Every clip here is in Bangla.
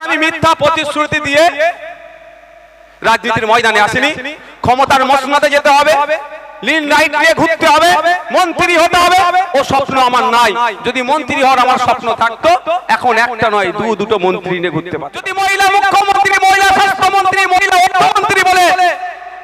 আমি মিথ্যা প্রতিশ্রুতি দিয়ে রাজনীতির ময়দানে আসেনি। ক্ষমতার মসনদে যেতে হবে, লিন রাইট নিয়ে ঘুরতে হবে, মন্ত্রী হতে হবে, ও স্বপ্ন আমার নাই। যদি মন্ত্রী হওয়ার আমার স্বপ্ন থাকতো, এখন একটা নয় দুটো মন্ত্রী নিয়ে ঘুরতে পারতাম। যদি মহিলা মুখ্যমন্ত্রী, মহিলা স্বাস্থ্যমন্ত্রী, মহিলা অর্থমন্ত্রী বলে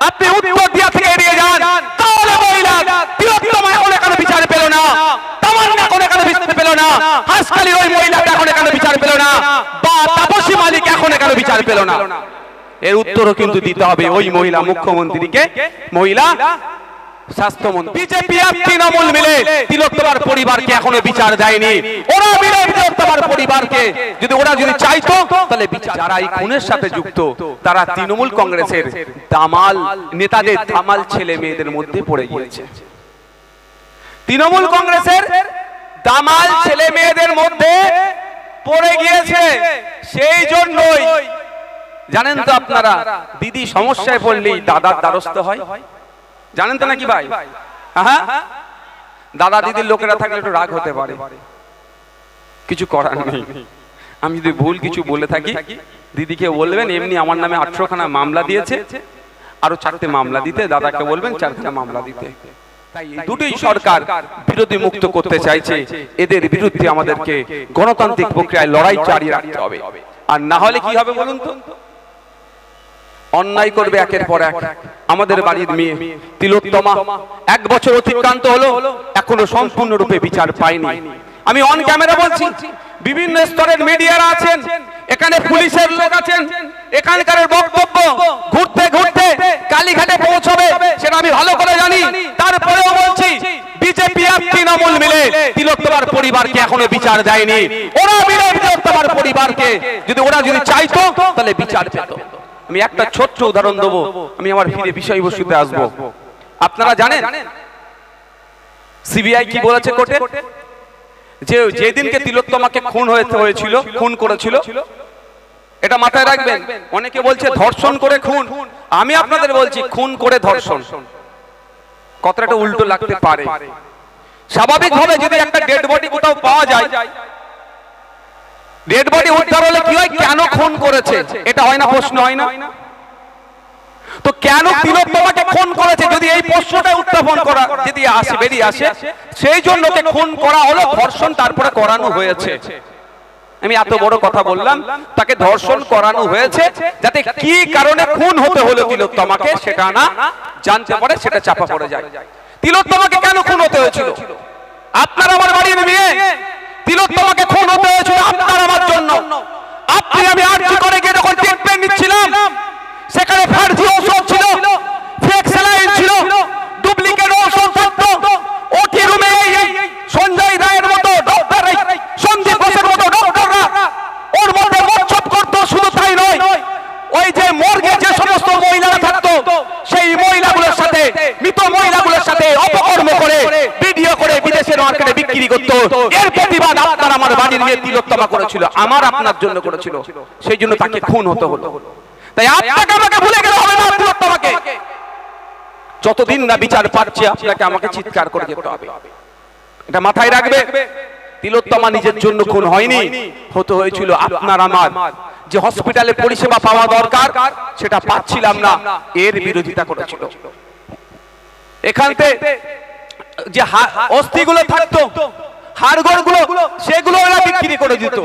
আপনি উত্তর দিয়া থেকে এড়িয়ে যান, তাহলে মহিলা তিলোত্তমা এখন এখানে বিচার পেল না, তামান্না এখন এখানে বিচার পেল না, হাসখালির ওই মহিলাটা এখন এখানে বিচার পেল না, বা তাপসী মালিক এখন এখানে বিচার পেল না। এর উত্তরও কিন্তু দিতে হবে ওই মহিলা মুখ্যমন্ত্রীকে, মহিলা স্বাস্থ্যমন্ত্রী। বিজেপি আর তৃণমূল মিলে তিলোত্তমার পরিবারকে এখনো বিচার দেয়নি। ওরা মিলে তিলোত্তমার পরিবারকে যদি চাইতো তাহলে যারা এই খুনের সাথে যুক্ত তারা তৃণমূল কংগ্রেসের দামাল নেতাদের দামাল ছেলে মেয়েদের মধ্যে পড়ে গিয়েছে। তৃণমূল কংগ্রেসের দামাল ছেলে মেয়েদের মধ্যে পড়ে গিয়েছে। সেই জন্যই জানেন তো আপনারা, দিদি সমস্যায় পড়লেই দাদার দ্বারস্থ হয়, জানেন তো নাকি ভাই? হ্যাঁ, দাদা দিদির লোকেরা থাকলে একটু রাগ হতে পারে, কিছু করার নেই। আমি যদি ভুল কিছু বলে থাকি দিদিকে বলবেন এমনি আমার নামে 18খানা মামলা দিয়েছে, আরো 4টে মামলা দিতে, দাদাকে বলবেন 4খানা মামলা দিতে। তাই দুটোই সরকার বিরোধী মুক্ত করতে চাইছে। এদের বিরুদ্ধে আমাদেরকে গণতান্ত্রিক প্রক্রিয়ায় লড়াই চালিয়ে রাখতে হবে, আর না হলে কি হবে বলুন তো? অন্যায় করবে একের পর এক। আমাদের বাড়ির মেয়ে তিলোত্তমা 1 বছর অতিক্রান্ত হলো, এখনো সম্পূর্ণরূপে বিচার পায়নি। আমি অন ক্যামেরা বলছি, বিভিন্ন স্তরের মিডিয়ারা আছেন, এখানে পুলিশের লোক আছেন, এখানকার বক্তব্য ঘুরতে ঘুরতে কালীঘাটে পৌঁছবে সেটা আমি ভালো করে জানি। তারপরেও বলছি, বিজেপি আর তৃণমূল মিলে তিলোত্তমার পরিবারকে এখনো বিচার দেয়নি। ওরা মিলে তিলোত্তমার পরিবারকে যদি চাইতো তাহলে বিচার পেত। আমি একটা ছোট্ট উদাহরণ দেবো, আমি আমার ফিরে বিষয়বস্তুতে আসবো। আপনারা জানেন সিবিআই কি বলেছে কোর্টে? যে যেদিনকে তিলোত্তমাকে খুন করেছিল, এটা মাথায় রাখবেন। অনেকে বলছে ধর্ষণ করে খুন, আমি আপনাদের বলছি খুন করে ধর্ষণ। কথাটা উল্টো লাগতে পারে। স্বাভাবিকভাবে যদি একটা ডেড বডি কোথাও পাওয়া যায়, ডেড বডি উদ্ধার হলে কি হয়? কেন খুন করেছে এটা হয় না, প্রশ্ন হয় না? তো কেন তিলোত্তমাকে খুন করেছে যদি এই প্রশ্নটা উত্থাপন করা যদি বেরিয়ে আসে, সেই জন্য খুন করা হলো, ধর্ষণ তারপরে করানো হয়েছে। আমি এত বড় কথা বললাম, তাকে ধর্ষণ করানো হয়েছে যাতে কি কারণে খুন হতে হলো তিলোত্তমাকে সেটা না জানতে পারে, সেটা চাপা পড়ে যায়। তিলোত্তমাকে কেন খুন হতে হয়েছিল? আপনার আমার বাড়ির মেয়ে তিলোত্তমাকে খুন হতে হয়েছিল আপনার আমার জন্য। আপনি আমি আর্জি করে গিয়ে যখন ট্রিটমেন্ট নিচ্ছিলাম, সেখানে ফার্জি ঔষধ ছিল, ফেক স্যালাইন ছিল, ডুপ্লিকেট ঔষধ থাকতো। ওটি রুমে সঞ্জয় রায়ের মতো ডক্টর, সন্দীপ ঘোষের মতো ডক্টররা ওর মধ্যে মচ্ছব করতো। শুধু তাই নয়, ওই যে মর্গে যে সমস্ত মহিলারা থাকতো, সেই মহিলাগুলোর সাথে, মৃত মহিলাগুলোর সাথে অপকর্ম করে ভিডিও করে বিদেশের মার্কেটে বিক্রি করতো। এর প্রতিবাদ আপনার আমার বাড়ির মেয়ে তিলোত্তমা করেছিল, আমার আপনার জন্য করেছিল, সেই জন্য তাকে খুন হতে হলো। তাই আপনাকে আমাকে ভুলে গেলে হবে না। তিলোত্তমাকে যতদিন না বিচার পাচ্ছে, আপনাকে আমাকে চিৎকার করে যেতে হবে, এটা মাথায় রাখবে। তিলোত্তমা নিজের জন্য খুন হয়নি, হতে হয়েছিল আপনার আমার। যে হসপিটালে পরিষেবা পাওয়া দরকার সেটা পাচ্ছিলাম না, এর বিরোধিতা করেছিল। এখান থেকে যে অস্থিগুলো থাকতো, হাড়গোড়গুলো, সেগুলো এরা বিক্রি করে দিত।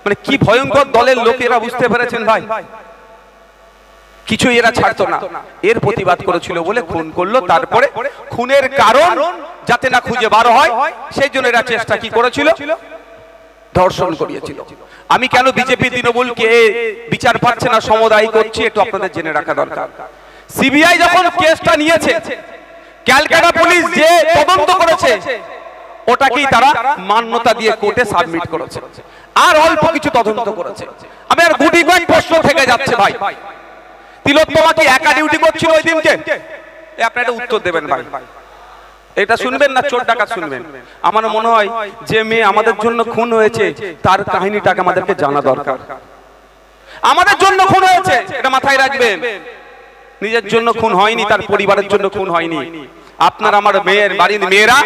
মানে কি ভয়ঙ্কর দলের লোকেরা, বুঝতে পেরেছেন ভাই? কিছু এরা ছাড়তো না, এর প্রতিবাদ করেছিল বলে খুন করলো। তারপরে খুনের কারণ যাতে না খুঁজে বার হয়, সেই জন্য এরা চেষ্টা কি করেছিল? ধর্ষণ করিয়েছিল। আমি কেন বিজেপি তৃণমূলকে বিচার পাচ্ছে না সমদায়ী করছি, একটু আপনাদের জেনে রাখা দরকার। সিবিআই যখন কেসটা নিয়েছে, ক্যালকাটা পুলিশ যে তদন্ত করেছে, ওটাকেই তারা মান্যতা দিয়ে কোর্টে সাবমিট করেছে, আর অল্প কিছু তদন্ত করেছে। আমি আর গুটি কয়েক প্রশ্ন থেকে যাচ্ছে ভাই। তিলোত্তমা কি একা ডিউটি করছিল ওই দিনকে? আপনারা এটা উত্তর দেবেন ভাই। এটা শুনবেন না চোর ডাকাত শুনবেন? আমার মনে হয় যে মেয়ে আমাদের জন্য খুন হয়েছে, তার কাহিনীটাকে আমাদেরকে জানা দরকার। আমাদের জন্য খুন হয়েছে, এটা মাথায় রাখবেন। নিজের জন্য খুন হয়নি, তার পরিবারের জন্য খুন হয়নি। আপনার আমার মেয়ের বাড়ির মেয়েরা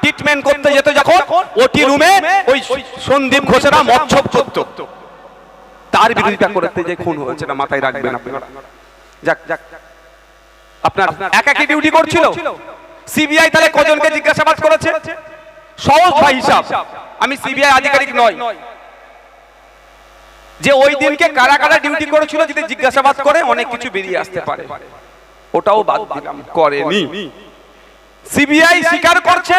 ট্রিটমেন্ট করতে যেত যখন, ওটি রুমে ওই সন্দীপ ঘোষেরা মচ্ছব করত, তার বিরোধিতা করতে যে খুন হয়েছে, না মাথায় রাখবেন আপনারা। যাক যাক, আপনার একাকি ডিউটি করছিল সিবিআই, তাহলে কজনকে জিজ্ঞাসাবাদ করেছে? সহজ ভাই হিসাব, আমি সিবিআই আধিকারিক নয়, যে ওই দিনকে কারা কারা ডিউটি করেছিল যদি জিজ্ঞাসাবাদ করে অনেক কিছু বেরিয়ে আসতে পারে, ওটাও বাদ দিলাম, করেনি। সিবিআই স্বীকার করছে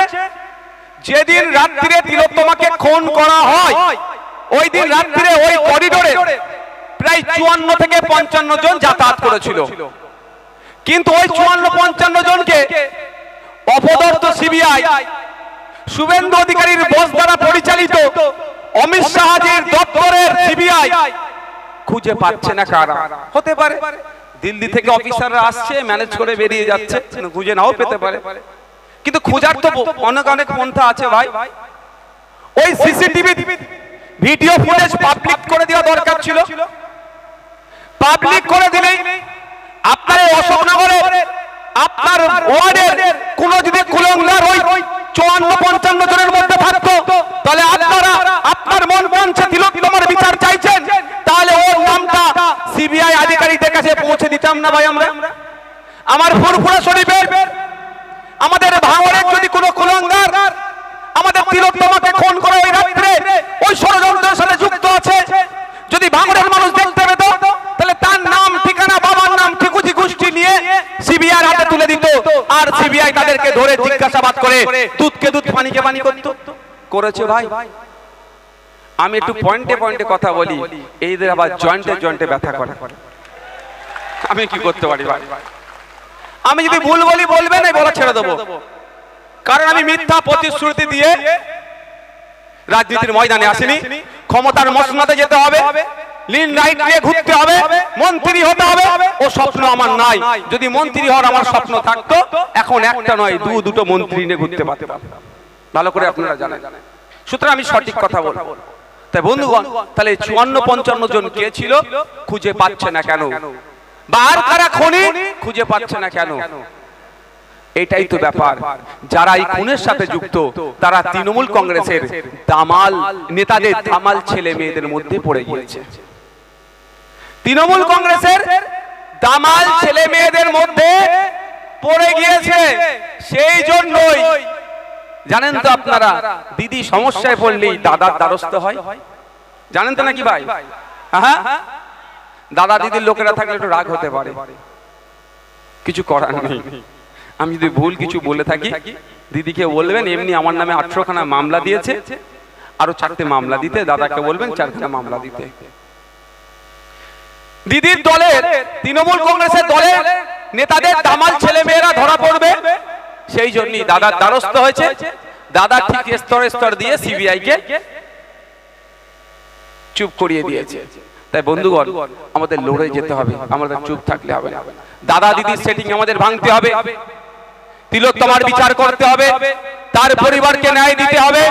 যেদিন রাত্রিরে তিলোত্তমাকে খুন করা হয়, ওই দিন রাত্রিরে ওই করিডোরে প্রায় 54 থেকে 55 জন যাতায়াত করেছিল। কিন্তু ওই 54-55 জনকে অপদস্থ সিবিআই শুভেন্দু অধিকারীর বস দ্বারা পরিচালিত অমিত শাহজির দপ্তরের সিবিআই খুঁজে পাচ্ছে না। কারা হতে পারে? দিল্লি থেকে অফিসাররা আসছে, ম্যানেজ করে বেরিয়ে যাচ্ছে, খুঁজে নাও পেতে পারে। কিন্তু খোঁজার তো অনেক অনেক পন্থা আছে ভাই। ওই সিসিটিভি ভিডিও ফুটেজ পাবলিক করে দেওয়া দরকার ছিল। পাবলিক করে দিলেই আপনার অশোকনগরে আপনার ওয়ার্ডের কোন যদি কুলঙ্গার ওই 54-55 জনের মধ্যে থাকতো, তাহলে আপনারা আপনার মন প্রাণে তিলোত্তমার বিচার চাইছেন, তাহলে ওর নামটা সিবিআই আধিকারিকদের কাছে পৌঁছে দিতাম না ভাই আমরা? আমার ফুরফুরা শরীফের আমাদের ভাঙড়ের যদি কোনো কুলঙ্গার আমাদের তিলোত্তমাকে খুন করে ওই রাত্রে ওই ষড়যন্ত্রের সাথে যুক্ত আছে, যদি ভাঙড়ের মানুষ দেখতে পেত, তাহলে তার নাম ঠিকানা বাবার নাম ঠিকুজি গোষ্ঠী নিয়ে সিবিআই হাতে তুলে দিত, আর সিবিআই তাদেরকে ধরে জিজ্ঞাসাবাদ করে দুধকে দুধ পানিকে পানি করত। করেছে ভাই। আমি একটু পয়েন্টে পয়েন্টে কথা বলি, এইদের আবার জয়েন্টে জয়েন্টে ব্যথা করে। আমি কি করতে পারি ভাই? আমি যদি ভুল বলি বলবেন, এই বলা ছেড়ে দেবো, কারণ আমি মিথ্যা প্রতিশ্রুতি দিয়ে রাজনীতির ময়দানে আসিনি। ক্ষমতার মসনদে যেতে হবে, লিন রাইট নিয়ে ঘুরতে হবে, মন্ত্রী হতে হবে, ও স্বপ্ন আমার নাই। যদি মন্ত্রী হওয়ার আমার স্বপ্ন থাকতো, এখন একটা নয় দুটো মন্ত্রী নিয়ে ঘুরতে পারতাম। ভালো করে আপনারা জানেন। সুতরাং আমি সঠিক কথা বলবো। তাই বন্ধুগণ, তাহলে 54-55 জন কে ছিল, খুঁজে পাচ্ছে না কেন? বা আর কারা খুনি, খুঁজে পাচ্ছে না কেন? এটাই তো ব্যাপার। যারা এই খুনের সাথে যুক্ত, তারা তৃণমূল কংগ্রেসের দামাল নেতাদের দামাল ছেলে মেয়েদের মধ্যে পড়ে গিয়েছে। তৃণমূল কংগ্রেসের দামাল ছেলে মেয়েদের মধ্যে পড়ে গিয়েছে। সেই জন্যই জানেন তো আপনারা, দিদি সমস্যায় পড়লেই দাদার দ্বারস্থ হয়। জানেন তো নাকি ভাই? হ্যাঁ, দাদা দিদির লোকেরা থাকলে একটু রাগ হতে পারে, কিছু করার নেই। আমি যদি ভুল কিছু বলে থাকি, দিদিকে বলবেন এমনি আমার নামে 18খানা মামলা দিয়েছে, আরো 4টে মামলা দিতে। দাদাকে বলবেন 4খানা মামলা দিতে। দিদির দলের, তৃণমূল কংগ্রেসের দলের নেতাদের দামাল ছেলে মেয়েরা ধরা পড়বে, সেই জন্যই দাদার দ্বারস্থ হয়েছে। দাদা ঠিক স্তরে স্তর দিয়ে সিবিআই কে চুপ করিয়ে দিয়েছে। তাই বন্ধুগণ, আমাদের লড়ে যেতে হবে, আমাদের চুপ থাকলে হবে না। দাদা দিদির সেটিং আমাদের ভাঙতে হবে, তিলোত্তমার বিচার করতে হবে, তার পরিবারকে ন্যায় দিতে হবে।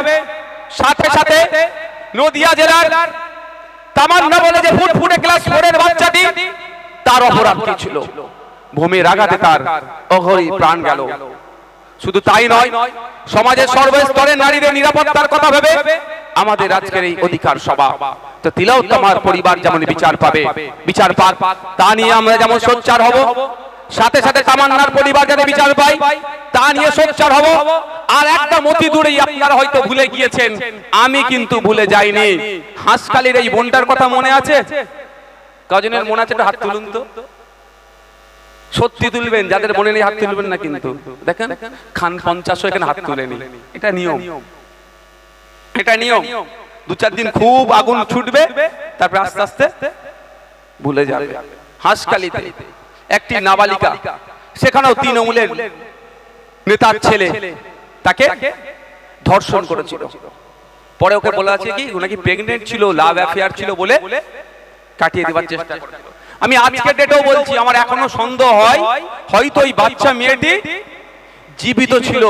সাথে সাথে নদিয়া জেলার তামান্না বলে যে ফুটফুটে ক্লাস 4 এর বাচ্চাটি, তার অপরাধ কি ছিল? ভূমির আঘাতে তার অঘরি প্রাণ গেল। শুধু তাই নয়, সমাজের সর্বস্তরের নারীদের নিরাপত্তার কথা ভেবে আমাদের আজকের এই অধিকার সভা। তো তিলোত্তমার পরিবার যেমন বিচার পাবে, বিচার পাক, তা নিয়ে আমরা যেমন সোচ্চার হব, সাথে সাথে তামান্নার পরিবার যাতে বিচার পায় তা নিয়ে সোচ্চার হব। আর একটা মতি দূরেই আপনারা হয়তো ভুলে গিয়েছেন, আমি কিন্তু ভুলে যাইনি। হাঁসখালির এই বোনটার কথা মনে আছে? কজনের মনে আছে? হাত তুলুন তো। সত্যি তুলবেন, যাদের মনে নেই হাত তুলবেন না। কিন্তু দেখেন, খান 50 এখানে হাত তুলেনি। এটা নিয়ম, এটা নিয়ম। 2-4 দিন খুব আগুন ছুটবে, তারপর আস্তে আস্তে ভুলে যাবে। হাঁসখালিতে একটি নাবালিকা, সেখানেও তৃণমূলের নেতার ছেলে তাকে ধর্ষণ করেছিল। পরে ওকে বলা আছে কি নাকি প্রেগনেন্ট ছিল, লাভ অ্যাফেয়ার ছিল বলে কাটিয়ে দেওয়ার চেষ্টা করেছিল। আমি আজকের ডেটেও বলছি, আমার এখনো সন্দেহ হয় হয়তো এই বাচ্চা মেয়েটি জীবিত ছিল,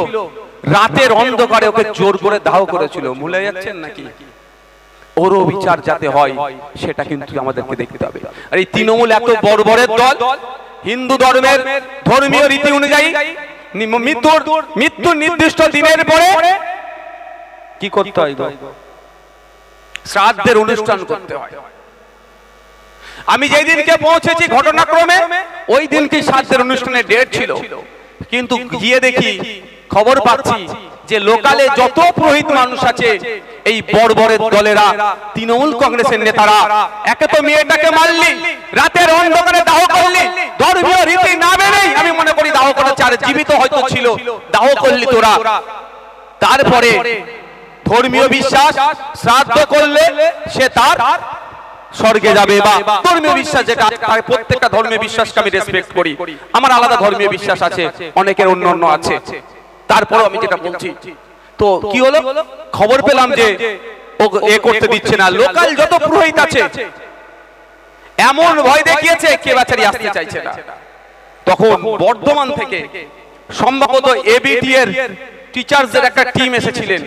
রাতের অন্ধকারে ওকে জোর করে দাহ করেছিল। ভুলে যাচ্ছেন নাকি? ওরও বিচার যাতে হয় সেটা কিন্তু আমাদেরকে দেখতে হবে। আর এই তৃণমূল এত বর্বরের দল, হিন্দু ধর্মের ধর্মীয় রীতি অনুযায়ী মৃত্যুর নির্দিষ্ট দিনের পরে কি করতে হয়? শ্রাদ্ধের অনুষ্ঠান করতে হয়। আমি যেই দিনকে পৌঁছেছি ঘটনাক্রমে ওই দিনকে শ্রাদ্ধের অনুষ্ঠানের ডেট ছিল, কিন্তু গিয়ে দেখি খবর পাচ্ছি যে লোকালে যত পুরোহিত মানুষ আছে এই বর্বরের দলেরা, তৃণমূল কংগ্রেসের নেতারা, একে তো মেয়েটাকে মারলি, রাতের অন্ধকারে দাহ করলি, ধর্মীয় রীতি না মেনেই আমি মনে করি দাহ করেছে, আর জীবিত হয়তো ছিল, দাহ করলি তোরা। তারপরে ধর্মীয় বিশ্বাস, শ্রাদ্ধ করলে সে তার স্বর্গে যাবে, বা ধর্মীয় বিশ্বাস যেটা, প্রত্যেকটা ধর্মীয় বিশ্বাসকে আমি রেসপেক্ট করি, আমার আলাদা ধর্মীয় বিশ্বাস আছে, অনেকের অন্য অন্য আছে, তারপরও আমি যেটা বলছি, তো কি হলো, খবর পেলাম যে ও এ করতে দিচ্ছে না। লোকাল যত পুরোহিত আছে এমন ভয় দেখিয়েছে, কে বাছারি আসতে চাইছে না। তখন বর্ধমান থেকে সম্ভবত এবিটি এর টিচার্সদের একটা টিম এসেছিলেন,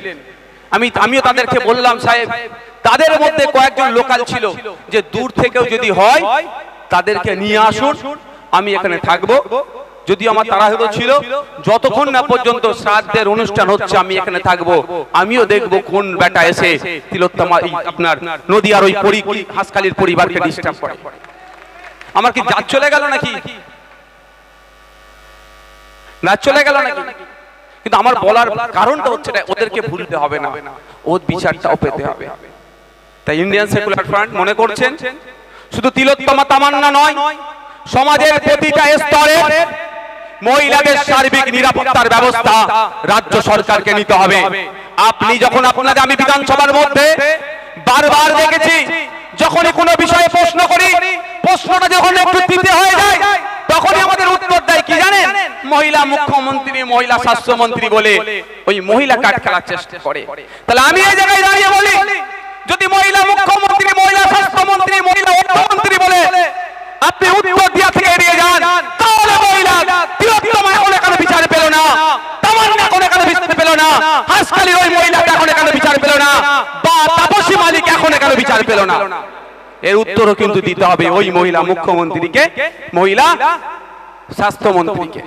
আমিও তাদেরকে বললাম, সাহেব তাদের মধ্যে কয়েকজন লোকাল ছিল যে দূর থেকেও যদি হয় তাদেরকে নিয়ে আসুন, আমি এখানে থাকবো। যদি আমার তাড়াহুড়ো ছিল, যতক্ষণ না পর্যন্ত শ্রাদ্ধের অনুষ্ঠান হচ্ছে আমি এখানে থাকবো, আমিও দেখবো কোন বেটা এসে তিলোত্তমা আপনার নদিয়ার ওই হাসখালির পরিবারকে ডিস্টার্ব করে। আমার কি জাত চলে গেল নাকি? না চলে গেল নাকি? কিন্তু আমার বলার কারণটা হচ্ছে ওদেরকে ভুলতে হবে না, ওর বিচারটাও পেতে হবে। তাই ইন্ডিয়ান সেকুলার ফ্রন্ট মনে করছেন শুধু তিলোত্তমা তামান্না নয়, সমাজের প্রতিটা স্তরে মহিলাদের সার্বিক নিরাপত্তার ব্যবস্থা রাজ্য সরকারকে নিতে হবে। আপনি যখন আপনাদের, আমি বিধানসভার মধ্যে বারবার দেখেছি, যখনই কোনো বিষয়ে প্রশ্ন করি, প্রশ্নটা যখন একটু তিতে হয়ে যায় তখনই আমাদের উত্তর দেয় কি জানেন, মহিলা মুখ্যমন্ত্রী, মহিলা স্বাস্থ্যমন্ত্রী বলে ওই মহিলা কাট খেলার চেষ্টা করে। তাহলে আমি এই জায়গায় দাঁড়িয়ে বলি, যদি মহিলা মুখ্যমন্ত্রী, মহিলা স্বাস্থ্যমন্ত্রী, মহিলা অর্থমন্ত্রী বলে আপনি উত্তর দিয়া থেকে এড়িয়ে যান, তাহলে মহিলা তিলোত্তমা এখন এখানে বিচার পেল না, তামান্না এখন এখানে বিচার পেল না, হাসখালির ওই মহিলাটা এখন এখানে বিচার পেল না, বা তাপসী মালিক এখন এখানে বিচার পেল না। এর উত্তরও কিন্তু দিতে হবে ওই মহিলা মুখ্যমন্ত্রীকে, মহিলা স্বাস্থ্যমন্ত্রীকে।